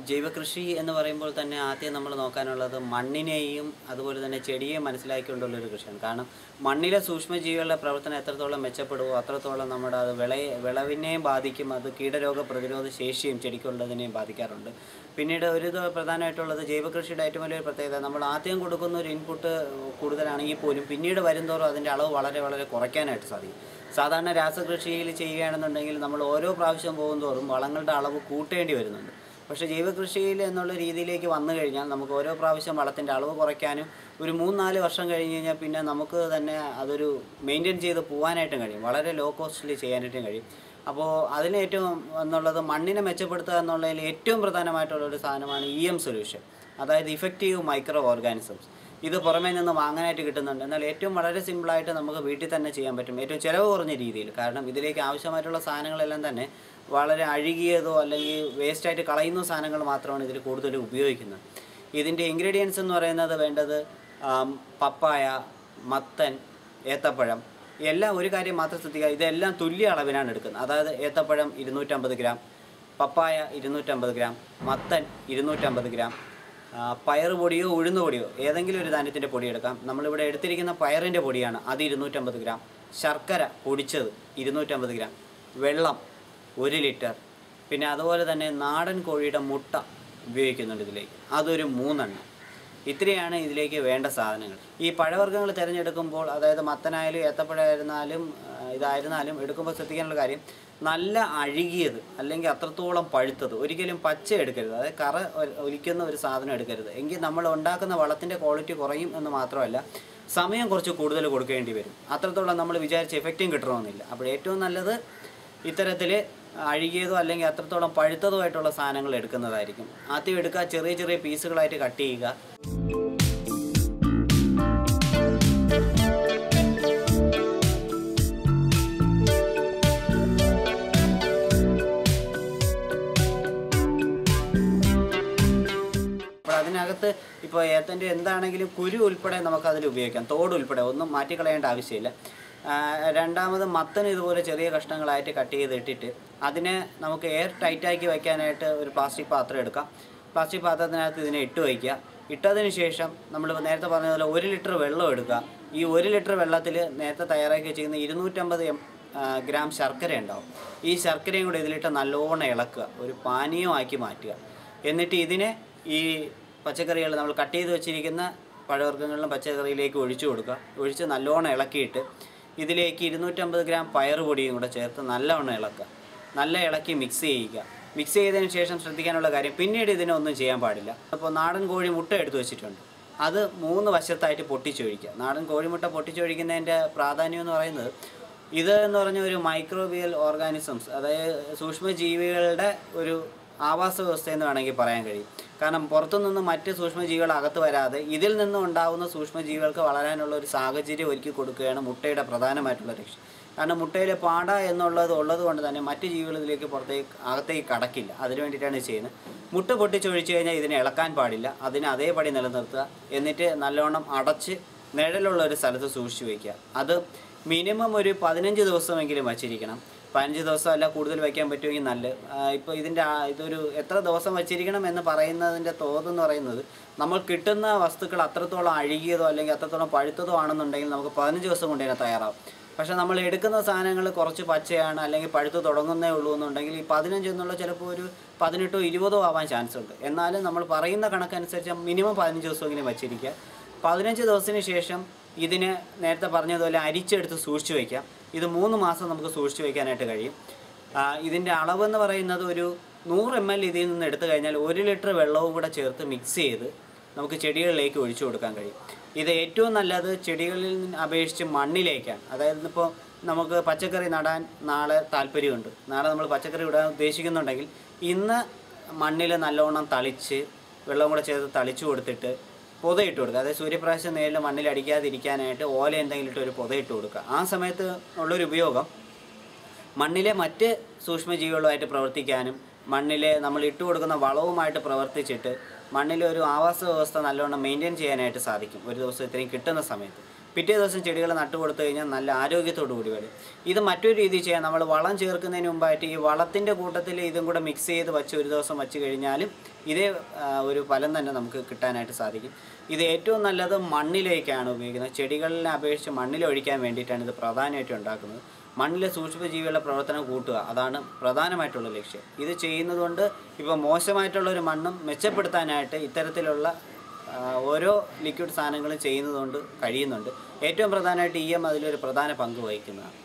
ജൈവകൃഷി എന്ന് പറയുമ്പോൾ തന്നെ ആദ്യം നമ്മൾ നോക്കാനുള്ളത് മണ്ണിനെയും അതുപോലെ തന്നെ ചെടിയെയും മനസ്സിലാക്കിക്കൊണ്ടുള്ളൊരു കൃഷിയാണ്. കാരണം മണ്ണിലെ സൂക്ഷ്മജീവികളുടെ പ്രവർത്തനം എത്രത്തോളം മെച്ചപ്പെടുമോ അത്രത്തോളം നമ്മുടെ അത് വിളവിനെയും ബാധിക്കും. അത് കീടരോഗ പ്രതിരോധ ശേഷിയും ചെടിക്കുള്ളതിനെയും ബാധിക്കാറുണ്ട്. പിന്നീട് പ്രധാനമായിട്ടുള്ളത് ജൈവകൃഷിയുടെ ഏറ്റവും വലിയൊരു പ്രത്യേകത, നമ്മൾ ആദ്യം കൊടുക്കുന്ന ഒരു ഇൻപുട്ട് കൂടുതലാണെങ്കിൽ പോലും പിന്നീട് വരുംതോറും അതിൻ്റെ അളവ് വളരെ വളരെ കുറയ്ക്കാനായിട്ട് സാധിക്കും. സാധാരണ രാസകൃഷിയിൽ ചെയ്യുകയാണെന്നുണ്ടെങ്കിൽ നമ്മൾ ഓരോ പ്രാവശ്യം പോകുന്തോറും വളങ്ങളുടെ അളവ് കൂട്ടേണ്ടി വരുന്നുണ്ട്. പക്ഷേ ജൈവകൃഷിയിൽ എന്നുള്ള രീതിയിലേക്ക് വന്നു കഴിഞ്ഞാൽ നമുക്ക് ഓരോ പ്രാവശ്യം വളത്തിൻ്റെ അളവ് കുറയ്ക്കാനും ഒരു 3-4 വർഷം കഴിഞ്ഞ് കഴിഞ്ഞാൽ പിന്നെ നമുക്ക് തന്നെ അതൊരു മെയിൻറ്റെയിൻ ചെയ്ത് പോകാനായിട്ടും കഴിയും. വളരെ ലോ കോസ്റ്റിൽ ചെയ്യാനായിട്ടും കഴിയും. അപ്പോൾ അതിന് ഏറ്റവും എന്നുള്ളത് മണ്ണിനെ മെച്ചപ്പെടുത്തുക എന്നുള്ളതിൽ ഏറ്റവും പ്രധാനമായിട്ടുള്ളൊരു സാധനമാണ് സൊല്യൂഷൻ, അതായത് ഇഫക്റ്റീവ് മൈക്രോ ഓർഗാനിസംസ്. ഇത് പുറമേ നിന്ന് വാങ്ങാനായിട്ട് കിട്ടുന്നുണ്ട്. എന്നാൽ ഏറ്റവും വളരെ സിമ്പിളായിട്ട് നമുക്ക് വീട്ടിൽ തന്നെ ചെയ്യാൻ പറ്റും, ഏറ്റവും ചിലവ് കുറഞ്ഞ രീതിയിൽ. കാരണം ഇതിലേക്ക് ആവശ്യമായിട്ടുള്ള സാധനങ്ങളെല്ലാം തന്നെ വളരെ അഴുകിയതോ അല്ലെങ്കിൽ വേസ്റ്റായിട്ട് കളയുന്ന സാധനങ്ങൾ മാത്രമാണ് ഇതിൽ കൂടുതൽ ഉപയോഗിക്കുന്നത്. ഇതിൻ്റെ ഇൻഗ്രീഡിയൻസ് എന്ന് പറയുന്നത് വേണ്ടത് പപ്പായ, മത്തൻ, ഏത്തപ്പഴം എല്ലാം ഒരു കാര്യം മാത്രം ശ്രദ്ധിക്കുക, ഇതെല്ലാം തുല്യ അളവിനാണ് എടുക്കുന്നത്. അതായത് ഏത്തപ്പഴം 250 ഗ്രാം, പപ്പായ 250 ഗ്രാം, മത്തൻ 250 ഗ്രാം, പയർ പൊടിയോ ഉഴുന്ന് പൊടിയോ ഏതെങ്കിലും ഒരു ധാന്യത്തിൻ്റെ പൊടി എടുക്കാം. നമ്മളിവിടെ എടുത്തിരിക്കുന്ന പയറിൻ്റെ പൊടിയാണ്, അത് 250 ഗ്രാം, ശർക്കര പൊടിച്ചത് 250 ഗ്രാം, വെള്ളം 1 ലിറ്റർ, പിന്നെ അതുപോലെ തന്നെ നാടൻ കോഴിയുടെ മുട്ട ഉപയോഗിക്കുന്നുണ്ട് ഇതിലേക്ക്, അതൊരു 3 എണ്ണം. ഇത്രയാണ് ഇതിലേക്ക് വേണ്ട സാധനങ്ങൾ. ഈ പഴവർഗ്ഗങ്ങൾ തിരഞ്ഞെടുക്കുമ്പോൾ, അതായത് മത്തനായാലും ഏത്തപ്പഴമായിരുന്നാലും ഇതായിരുന്നാലും എടുക്കുമ്പോൾ ശ്രദ്ധിക്കാനുള്ള കാര്യം, നല്ല അഴുകിയത് അല്ലെങ്കിൽ അത്രത്തോളം പഴുത്തത്, ഒരിക്കലും പച്ച എടുക്കരുത്. അതായത് കറ ഒലിക്കുന്ന ഒരു സാധനം എടുക്കരുത്. എങ്കിൽ നമ്മൾ ഉണ്ടാക്കുന്ന വളത്തിൻ്റെ ക്വാളിറ്റി കുറയും എന്ന് മാത്രമല്ല സമയം കുറച്ച് കൂടുതൽ കൊടുക്കേണ്ടി വരും. അത്രത്തോളം നമ്മൾ വിചാരിച്ച എഫക്റ്റും കിട്ടണമെന്നില്ല. അപ്പോൾ ഏറ്റവും നല്ലത് ഇത്തരത്തിൽ അഴുകിയതോ അല്ലെങ്കിൽ അത്രത്തോളം പഴുത്തതോ ആയിട്ടുള്ള സാധനങ്ങൾ എടുക്കുന്നതായിരിക്കും. ആദ്യം എടുക്കുക, ചെറിയ ചെറിയ പീസുകളായിട്ട് കട്ട് ചെയ്യുക. അപ്പോൾ അതിനകത്ത് ഇപ്പോൾ ഏത്തൻ്റെ എന്താണെങ്കിലും കുരു ഉൾപ്പെടെ നമുക്കതിൽ ഉപയോഗിക്കാം, തോട് ഉൾപ്പെടെ ഒന്നും മാറ്റിക്കളയേണ്ട ആവശ്യമില്ല. രണ്ടാമത് മത്തൻ ഇതുപോലെ ചെറിയ കഷ്ണങ്ങളായിട്ട് കട്ട് ചെയ്തിട്ടിട്ട് അതിനെ നമുക്ക് എയർ ടൈറ്റാക്കി വയ്ക്കാനായിട്ട് ഒരു പ്ലാസ്റ്റിക് പാത്രം എടുക്കാം. പ്ലാസ്റ്റിക് പാത്രത്തിനകത്ത് ഇതിനെ ഇട്ട് വയ്ക്കുക. ഇട്ടതിന് ശേഷം നമ്മൾ നേരത്തെ പറഞ്ഞതുപോലെ 1 ലിറ്റർ വെള്ളം എടുക്കുക. ഈ 1 ലിറ്റർ വെള്ളത്തിൽ നേരത്തെ തയ്യാറാക്കി വെച്ചിരിക്കുന്ന 250 ഗ്രാം ശർക്കര ഉണ്ടാവും. ഈ ശർക്കരയും കൂടെ ഇതിലിട്ട് നല്ലോണം ഇളക്കുക, ഒരു പാനീയമാക്കി മാറ്റുക. എന്നിട്ട് ഇതിനെ ഈ പച്ചക്കറികൾ നമ്മൾ കട്ട് ചെയ്ത് വെച്ചിരിക്കുന്ന പഴവർഗ്ഗങ്ങളിലും പച്ചക്കറിയിലേക്ക് ഒഴിച്ചു കൊടുക്കുക. ഒഴിച്ച് നല്ലോണം ഇളക്കിയിട്ട് ഇതിലേക്ക് 250 ഗ്രാം പയർ പൊടിയും കൂടെ ചേർത്ത് നല്ലവണ്ണം ഇളക്കുക. നല്ല ഇളക്കി മിക്സ് ചെയ്യുക. മിക്സ് ചെയ്തതിന് ശേഷം ശ്രദ്ധിക്കാനുള്ള കാര്യം, പിന്നീട് ഇതിനൊന്നും ചെയ്യാൻ പാടില്ല. അപ്പോൾ നാടൻ കോഴി മുട്ട എടുത്ത് വെച്ചിട്ടുണ്ട്, അത് 3 വശത്തായിട്ട് പൊട്ടിച്ചൊഴിക്കുക. നാടൻ കോഴിമുട്ട പൊട്ടിച്ചൊഴിക്കുന്നതിൻ്റെ പ്രാധാന്യം എന്ന് പറയുന്നത്, ഇത് എന്ന് പറഞ്ഞ ഒരു മൈക്രോബിയൽ ഓർഗാനിസംസ്, അതായത് സൂക്ഷ്മജീവികളുടെ ഒരു ആവാസ വ്യവസ്ഥയെന്ന് വേണമെങ്കിൽ പറയാൻ കഴിയും. കാരണം പുറത്തുനിന്ന് മറ്റ് സൂക്ഷ്മജീവികൾ അകത്ത് വരാതെ ഇതിൽ നിന്നും ഉണ്ടാകുന്ന സൂക്ഷ്മജീവികൾക്ക് വളരാനുള്ള ഒരു സാഹചര്യം ഒരുക്കി കൊടുക്കുകയാണ് മുട്ടയുടെ പ്രധാനമായിട്ടുള്ള ലക്ഷ്യം. കാരണം മുട്ടയിലെ പാട ഉള്ളത് കൊണ്ട് തന്നെ മറ്റ് ജീവികൾ ഇതിലേക്ക് അകത്തേക്ക് കടക്കില്ല. അതിനു വേണ്ടിയിട്ടാണ് ചെയ്യുന്നത്. മുട്ട പൊട്ടിച്ചൊഴിച്ച് കഴിഞ്ഞാൽ ഇതിനെ ഇളക്കാൻ പാടില്ല, അതിനെ അതേപടി നിലനിർത്തുക. എന്നിട്ട് നല്ലോണം അടച്ച് നിഴലുള്ള ഒരു സ്ഥലത്ത് സൂക്ഷിച്ച് വയ്ക്കുക. അത് മിനിമം ഒരു 15 ദിവസമെങ്കിലും വച്ചിരിക്കണം. 15 ദിവസം അല്ല കൂടുതൽ വയ്ക്കാൻ പറ്റുമെങ്കിൽ നല്ലത്. ഇപ്പോൾ ഇതൊരു എത്ര ദിവസം വച്ചിരിക്കണം എന്ന് പറയുന്നതിൻ്റെ തോതെന്ന് പറയുന്നത്, നമ്മൾ കിട്ടുന്ന വസ്തുക്കൾ അത്രത്തോളം അഴുകിയതോ അല്ലെങ്കിൽ അത്രത്തോളം പഴുത്തതോ ആണെന്നുണ്ടെങ്കിൽ നമുക്ക് 15 ദിവസം കൊണ്ട് തന്നെ തയ്യാറാവും. പക്ഷേ നമ്മൾ എടുക്കുന്ന സാധനങ്ങൾ കുറച്ച് പച്ചയാണ് അല്ലെങ്കിൽ പഴുത്ത് തുടങ്ങുന്നേ ഉള്ളൂ എന്നുണ്ടെങ്കിൽ ഈ 15 എന്നുള്ള ചിലപ്പോൾ ഒരു 18 20 ആവാൻ ചാൻസ് ഉണ്ട്. എന്നാലും നമ്മൾ പറയുന്ന കണക്കനുസരിച്ച് മിനിമം 15 ദിവസമെങ്കിലും വച്ചിരിക്കുക. 15 ദിവസത്തിന് ശേഷം ഇതിനെ നേരത്തെ പറഞ്ഞതുപോലെ അരിച്ചെടുത്ത് സൂക്ഷിച്ച് വയ്ക്കാം. ഇത് 3 മാസം നമുക്ക് സൂക്ഷിച്ച് വയ്ക്കാനായിട്ട് കഴിയും. ഇതിൻ്റെ അളവെന്ന് പറയുന്നത് ഒരു 100 ml ഇതിൽ നിന്ന് എടുത്തു കഴിഞ്ഞാൽ 1 ലിറ്റർ വെള്ളവും കൂടെ ചേർത്ത് മിക്സ് ചെയ്ത് നമുക്ക് ചെടികളിലേക്ക് ഒഴിച്ചു കൊടുക്കാൻ കഴിയും. ഇത് ഏറ്റവും നല്ലത് ചെടികളിൽ നിന്ന് അപേക്ഷിച്ച് മണ്ണിലേക്കാണ്. അതായത് ഇപ്പോൾ നമുക്ക് പച്ചക്കറി നടാൻ നാളെ താല്പര്യമുണ്ട്, നാളെ നമ്മൾ പച്ചക്കറി ഇടാൻ ഉദ്ദേശിക്കുന്നുണ്ടെങ്കിൽ ഇന്ന് മണ്ണിൽ നല്ലോണം തളിച്ച് വെള്ളം കൂടെ ചേർത്ത് തളിച്ചു കൊടുത്തിട്ട് പൊതയിട്ട് കൊടുക്കുക. അതായത് സൂര്യപ്രകാശം നേരിൽ മണ്ണിൽ അടിക്കാതിരിക്കാനായിട്ട് ഓല എന്തെങ്കിലും ഇട്ട് ഒരു പൊതയിട്ട് കൊടുക്കുക. ആ സമയത്ത് ഉള്ളൊരു ഉപയോഗം മണ്ണിലെ മറ്റ് സൂക്ഷ്മജീവികളുമായിട്ട് പ്രവർത്തിക്കാനും മണ്ണിലെ നമ്മൾ ഇട്ട് കൊടുക്കുന്ന വളവുമായിട്ട് പ്രവർത്തിച്ചിട്ട് മണ്ണിലെ ഒരു ആവാസ വ്യവസ്ഥ നല്ലോണം മെയിൻറ്റെയിൻ ചെയ്യാനായിട്ട് സാധിക്കും ഒരു ദിവസം ഇത്രയും കിട്ടുന്ന സമയത്ത്. പിറ്റേ ദിവസം ചെടികൾ നട്ടു കൊടുത്തു കഴിഞ്ഞാൽ നല്ല ആരോഗ്യത്തോടു കൂടി വരും. ഇത് മറ്റൊരു രീതി ചെയ്യാം. നമ്മൾ വളം ചേർക്കുന്നതിന് മുമ്പായിട്ട് ഈ വളത്തിൻ്റെ കൂട്ടത്തിൽ ഇതും കൂടെ മിക്സ് ചെയ്ത് വച്ച് ഒരു ദിവസം വച്ച് കഴിഞ്ഞാലും ഇതേ ഒരു ഫലം തന്നെ നമുക്ക് കിട്ടാനായിട്ട് സാധിക്കും. ഇത് ഏറ്റവും നല്ലത് മണ്ണിലേക്കാണ് ഉപയോഗിക്കുന്നത്. ചെടികളിനെ അപേക്ഷിച്ച് മണ്ണിലൊഴിക്കാൻ വേണ്ടിയിട്ടാണ് ഇത് പ്രധാനമായിട്ടും ഉണ്ടാക്കുന്നത്. മണ്ണിലെ സൂക്ഷ്മജീവികളുടെ പ്രവർത്തനം കൂട്ടുക, അതാണ് പ്രധാനമായിട്ടുള്ള ലക്ഷ്യം. ഇത് ചെയ്യുന്നതുകൊണ്ട് ഇപ്പോൾ മോശമായിട്ടുള്ളൊരു മണ്ണും മെച്ചപ്പെടുത്താനായിട്ട് ഇത്തരത്തിലുള്ള ഓരോ ലിക്വിഡ് സാധനങ്ങളും ചെയ്യുന്നതുകൊണ്ട് കഴിയുന്നുണ്ട്. ഏറ്റവും പ്രധാനമായിട്ട് EM അതിലൊരു പ്രധാന പങ്ക് വഹിക്കുന്നതാണ്.